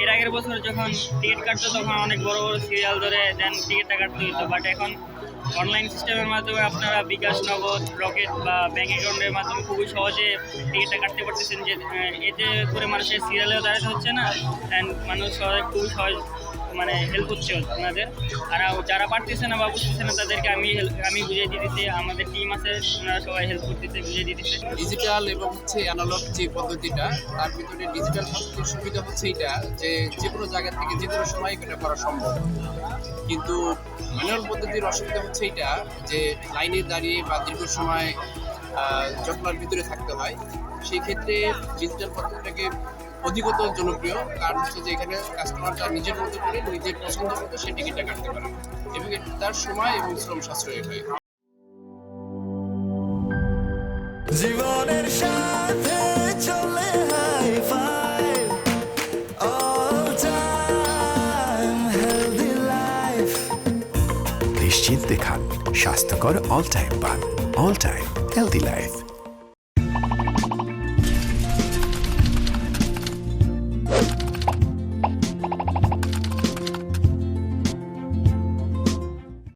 এর আগের বছর যখন টিকিট কাটতো তখন অনেক বড় বড় সিরিয়াল ধরে দেন টিকিটটা কাটতে হতো, বাট এখন অনলাইন সিস্টেমের মাধ্যমে আপনারা বিকাশ, নগদ, রকেট বা ব্যাঙ্ক অ্যাকাউন্টের মাধ্যমে খুবই সহজে টিকিটটা কাটতে পারতেছেন। যে এতে করে মানুষের সিরিয়ালেও দাঁড়াতে হচ্ছে না, অ্যান্ড মানুষ খুবই সহজ মানে হেল্প হচ্ছে ওনাদের। আর যারা পারতেছে না বা বুঝতেছে না তাদেরকে আমি বুঝিয়ে দিতেছি, আমাদের টিম আছে ওনারা সবাই হেল্প করতেছে, বুঝিয়ে দিতেছে। ডিজিটাল এবং হচ্ছে অ্যানালগ যে পদ্ধতিটা, তার ভিতরে ডিজিটাল পদ্ধতির সুবিধা হচ্ছে এটা যে যে কোনো জায়গা থেকে যে কোনো সময় এটা করা সম্ভব। কিন্তু ম্যানুয়াল পদ্ধতির অসুবিধা হচ্ছে এটা যে লাইনে দাঁড়িয়ে বা দীর্ঘ সময় জটলার ভিতরে থাকতে হয়। সেই ক্ষেত্রে ডিজিটাল পদ্ধতিটাকে অধিকতর জনপ্রিয়, কারণ হচ্ছে যে এখানে কাস্টমারটা নিজের মতো করে নিজের পছন্দ মতো সে টিকিটটা কাটতে পারে এবং তার সময় এবং শ্রম সাশ্রয়ী হয়। জীবনের সাথে চলে hi fi all time healthy life. নিশ্চিন্তে খান স্বাস্থ্যকর অল টাইম পান। All time healthy life.